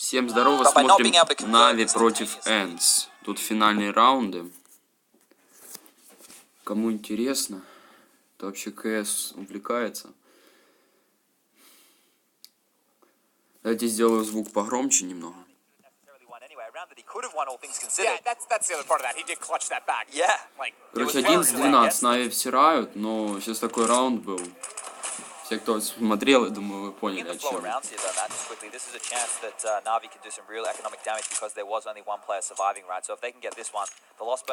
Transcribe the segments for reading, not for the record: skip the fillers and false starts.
Всем здорово, смотрим Нави против Ense. Тут финальные раунды. Кому интересно, то вообще КС увлекается. Давайте сделаю звук погромче немного. Короче, 11-12 Нави всирают, но сейчас такой раунд был. Все, кто смотрел, я думаю, вы поняли, о чем.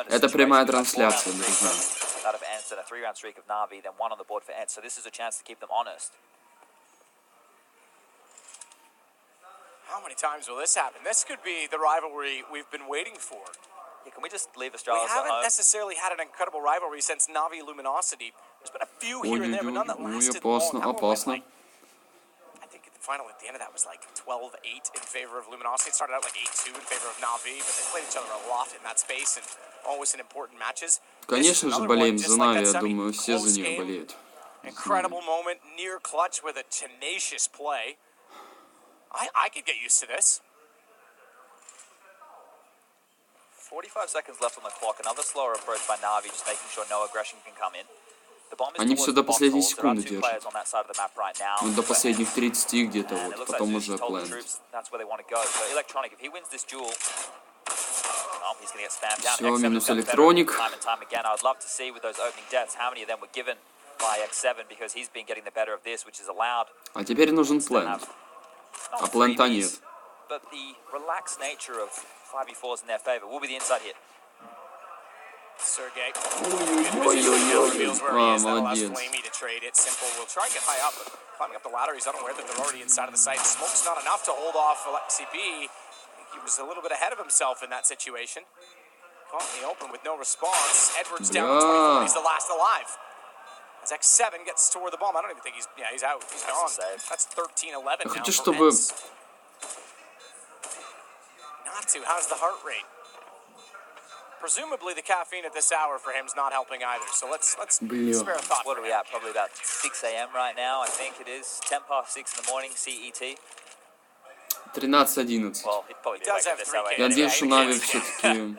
Это прямая трансляция, друзья. How many times will this happen? This could be the rivalry we've been waiting for. Yeah, can we just leave Australia? We haven't necessarily had an incredible rivalry since Navi Luminosity. There's been a few here and there, but none that lasted long. Опасно. I think the final at the end of that was like 12-8 in favor of Luminosity. It started out like 8-2 in favor of Navi, but they played each other a lot in that space and always in important matches. Конечно же болеем за Нави, я думаю, все за нее болеют. Incredible moment, near clutch with a tenacious play. I could get used to this. 45 seconds left on the clock. Another slower approach by Navi, just making sure no aggression can come in. The bomb is Они все до последней секунды держат. Ну, до последних 30 где-то вот, потом уже план. Все, минус электроник. А теперь нужен план. А план-то нет. But the relaxed nature of 5v4s in their favor will be the inside hit. Sergey. Молодец. To trade it. Simple will try and get high up, but climbing up the ladder, he's unaware that they're already inside of the site. Smoke's not enough to hold off Alexi B. He was a little bit ahead of himself in that situation. Caught in the open with no response. Edwards down 24. He's the last alive. As X7 gets toward the bomb, I don't even think he's out. He's gone. That's 13-11 now for Ense. Not to. How's the heart rate? Presumably the caffeine at this hour for him is not helping either. So let's spare a thought. What are we at? Probably about 6 a.m. right now. I think it is 10 past 6 in the morning CET. 13-11. Well, it probably does have 3K. Я надеюсь, что Нави все-таки...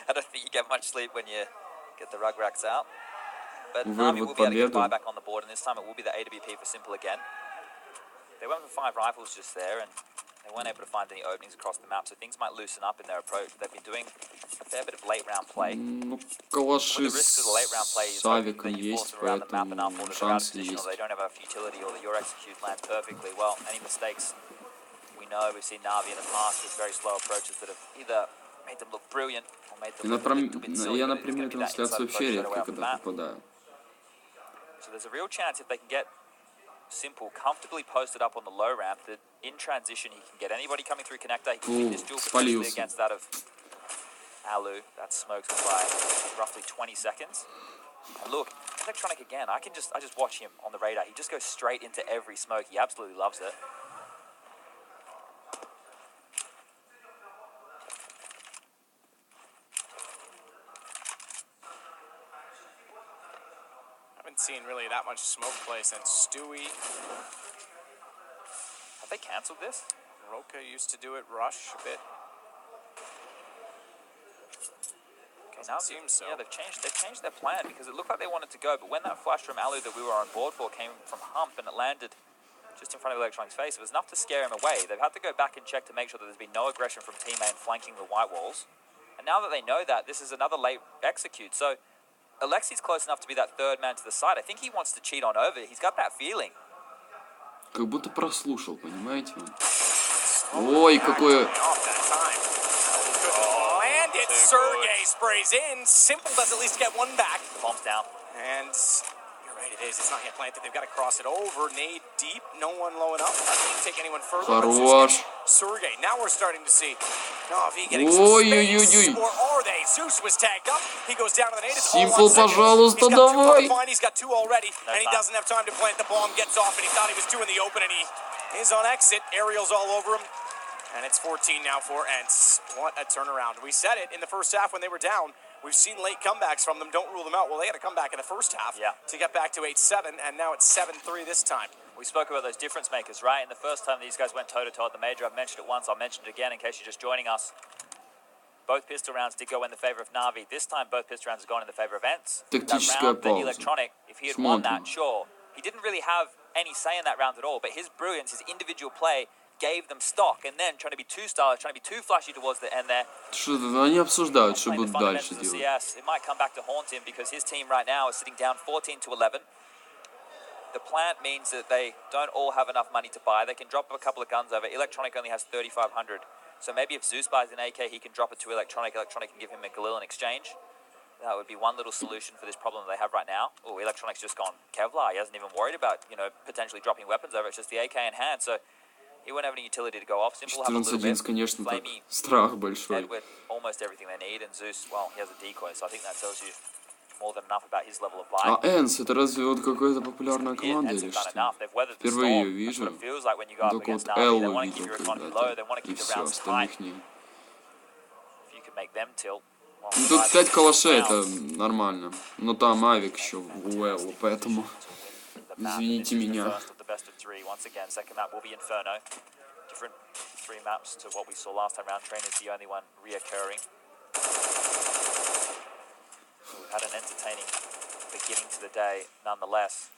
I don't think you get much sleep when you get the rugrats out. But Navi will be able to get a buyback on the board, and this time it will be the AWP for Simple again. They went for 5 rifles just there, and they weren't able to find any openings across the map, so things might loosen up in their approach. They've been doing a fair bit of late round play. Ну, калаши с Савиком есть, поэтому шансы есть. They don't have enough utility, or that your execute lands perfectly well. Any mistakes, we know we've seen Navi in the past with very slow approaches that have either made them look brilliant or made them look a little bit silly. Я на прямой трансляции вообще редко когда попадаю. So there's a real chance if they can get Simple comfortably posted up on the low ramp that in transition he can get anybody coming through connector. He can win this duel potentially against that of Alu. That smokes him by roughly 20 seconds. And look, Electronic again. I just watch him on the radar. He just goes straight into every smoke. He absolutely loves it. Seen really that much smoke play since Stewie. Have they cancelled this? Roka used to do it, Rush a bit. Okay, now it seems so. Yeah, they've changed their plan because it looked like they wanted to go, but when that flash from Alu that we were on board for came from Hump and it landed just in front of Electronic's face, it was enough to scare him away. They've had to go back and check to make sure that there's been no aggression from teammate flanking the white walls. And now that they know that, this is another late execute. So Alexi's close enough to be that third man to the side. I think he wants to cheat on over. He's got that feeling. Как будто прослушал, понимаете? Ой, какое... Landed. Sergey sprays in. Simple does at least get one back. Bomb's down. And you're right, it is. It's not yet planted. They've got to cross it over. Nade deep. No one low enough. I can't take anyone further. Хорош. Sergey. Now we're starting to see Navi getting some space. Or are they? Zeus was tagged up. He goes down to the nade. Simple, пожалуйста, давай. He's got 2 already, and he doesn't have time to plant the bomb. Gets off, and he thought he was 2 in the open, and he is on exit. Aerial's all over him. And it's 14 now for Ense. What a turnaround. We said it in the first half when they were down. We've seen late comebacks from them. Don't rule them out. Well, they had a comeback in the first half to get back to 8-7, and now it's 7-3 this time. We spoke about those difference makers, right? And the first time these guys went toe-to-toe at the major, I've mentioned it once, I'll mention it again in case you're just joining us. Both pistol rounds did go in the favor of Na'Vi. This time, both pistol rounds have gone in the favor of Ense. That round, the Electronic, if he had won that, sure. He didn't really have any say in that round at all, but his brilliance, his individual play, gave them stock. And then, trying to be too stylish, trying to be too flashy towards the end there. Они обсуждают, что будут дальше делать. CS, it might come back to haunt him because his team right now is sitting down 14-11. The plant means that they don't all have enough money to buy. They can drop a couple of guns over. Electronic only has 3,500. So maybe if Zeus buys an AK, he can drop it to Electronic. Electronic can give him a Galil in exchange. That would be one little solution for this problem that they have right now. Oh, Electronic's just gone Kevlar. He hasn't even worried about, potentially dropping weapons over. It's just the AK in hand. So he won't have any utility to go off. Simple will have a little bit. Конечно, так. Страх большой. Edward, almost everything they need. And Zeus, well, he has a decoy. So I think that tells you more than enough about his level of buy. А Ense, это разве вот какая-то популярная команда или что? Впервые ее вижу. Только вот Эллу видел когда-то. И все, остальных нет. Ну тут 5 калашей, это нормально. Но там Авик еще у Эллу, поэтому извините меня. We've had an entertaining beginning to the day, nonetheless.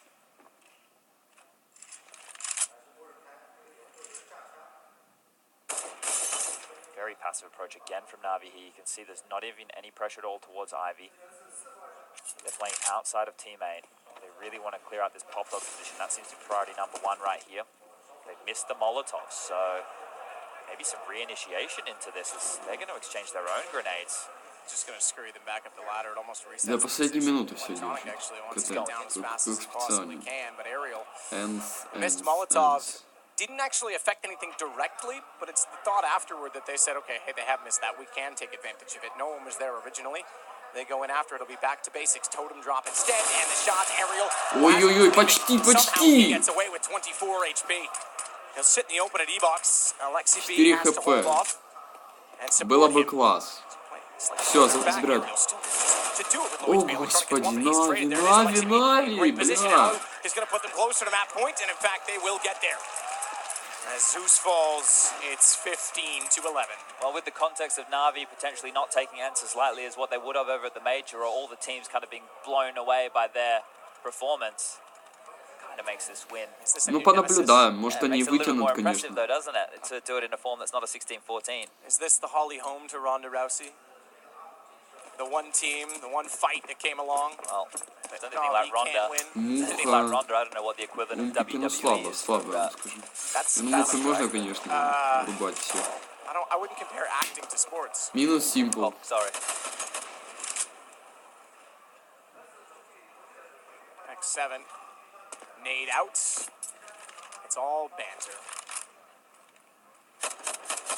Very passive approach again from Na'Vi here. You can see there's not even any pressure at all towards Ivy. They're playing outside of team A. They really want to clear out this pop dog position. That seems to be priority number one right here. They've missed the Molotovs, so maybe some reinitiation into this as they're going to exchange their own grenades. Just going to scurry them back up the ladder. It almost resets. До последней минуты все Electronic держит. actually wants to get down as fast as he possibly can, but Ariel missed Ense. Molotov. Didn't actually affect anything directly, but it's the thought afterward that they said, okay, hey, they have missed that. We can take advantage of it. No one was there originally. They go in after. It'll be back to basics. Totem drop instead, and the shot, Ariel. Ой-ой-ой, почти, почти. He gets away with 24 HP. He'll sit in the open at E-Box. Alexi B has to hold off. Было бы класс. Все, забирают. О, господи, Нави, бля. He's going to put them closer to that point, and in fact, they will get there. As Zeus falls, it's 15-11. Well, with the context of Na'Vi potentially not taking Ense as lightly as what they would have over at the major, or all the teams kind of being blown away by their performance, kind of makes this win. Ну, понаблюдаем, может они вытянут, конечно. Though, doesn't it, to do it in a form that's not a 16-14. Is this the Holly home to Ronda Rousey? The one team, the one fight that came along. Well, it's anything like Ronda. Anything like Ronda, I don't know what the equivalent of WWE is. Слабо, я скажу. Ну, мухой можно, конечно, рубать все. I wouldn't compare acting to sports. Минус Simple. Oh, sorry. X7. Nade out. It's all banter.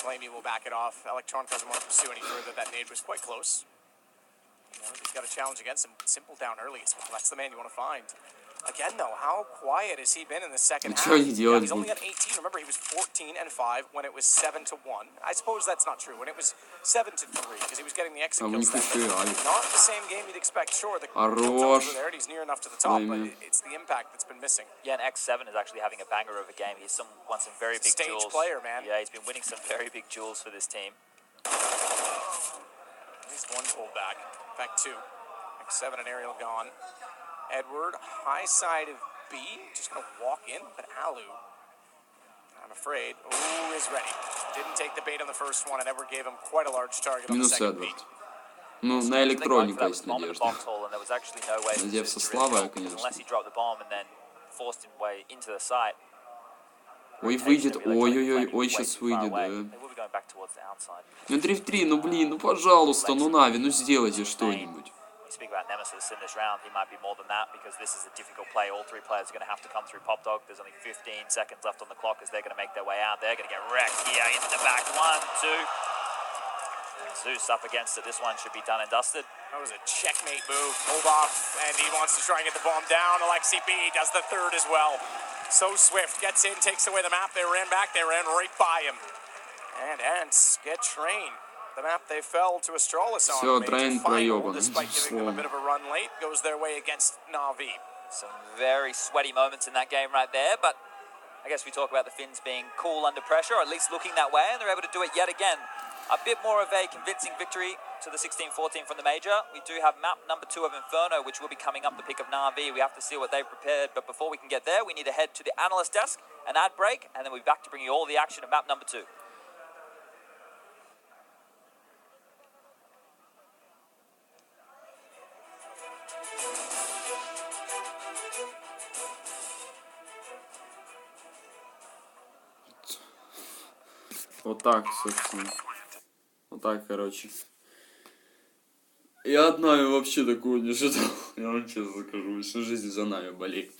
Flamey will back it off. Electronic doesn't want to pursue any further. That nade was quite close. He's got a challenge against him. Simple down early. That's the man you want to find. Again, though, how quiet has he been in the second half? Yeah, he's only got 18. Remember, he was 14-5 when it was 7-1. I suppose that's not true. When it was 7-3, because he was getting the exit kills. Not the same game you'd expect. Sure, the kills are there. He's near enough to the top, but it's the impact that's been missing. Yeah, and X7 is actually having a banger of a game. He's won some very big stage duels. Player, man. Yeah, he's been winning some very big duels for this team. At least one pulled back. In fact, two. X7 and Ariel gone. Edward, high side of B, just going to walk in, but Alu, I'm afraid, is ready. Didn't take the bait on the first one, and Edward gave him quite a large target on the second beat. Ну, на электронику есть надежда. Надеемся, слабая, конечно. Unless he dropped the bomb and then forced him way into the site. Ой, выйдет, ой-ой-ой, сейчас выйдет, да. Ну, 3 в 3, ну, блин, ну, пожалуйста, ну, Нави, ну, сделайте что-нибудь. Speak about Nemesis in this round, he might be more than that because this is a difficult play. All three players are going to have to come through Pop Dog. There's only 15 seconds left on the clock as they're going to make their way out. They're going to get wrecked here into the back. 1, 2. Zeus up against it. This one should be done and dusted. That was a checkmate move. Hold off, and he wants to try and get the bomb down. Alexi B does the third as well. So swift, gets in, takes away the map. They ran back, they ran right by him. And Ense get trained. The map they fell to Astralis on Всё, major Трейн final, проёбан, despite giving them a словом. bit of a run late, goes their way against Na'Vi. Some very sweaty moments in that game right there, but I guess we talk about the Finns being cool under pressure, or at least looking that way, and they're able to do it yet again. A bit more of a convincing victory to the 16-14 from the major. We do have map number 2 of Inferno, which will be coming up the pick of Na'Vi. We have to see what they've prepared, but before we can get there, we need to head to the analyst desk, an ad break, and then we'll be back to bring you all the action of map number 2. Вот так, собственно. Вот так, короче. Я от Нави вообще такого не ожидал. Я вам честно скажу. Всю жизнь за Нави болею.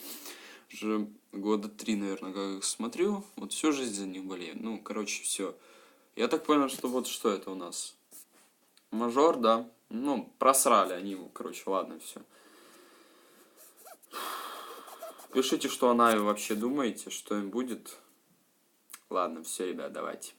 Уже года 3, наверное, как их смотрю. Вот всю жизнь за них болею. Ну, короче, все. Я так понял, что вот что это у нас. Мажор, да. Ну, просрали они его. Короче, ладно, все. Пишите, что о Нави вообще думаете, что им будет. Ладно, все, ребят, давайте.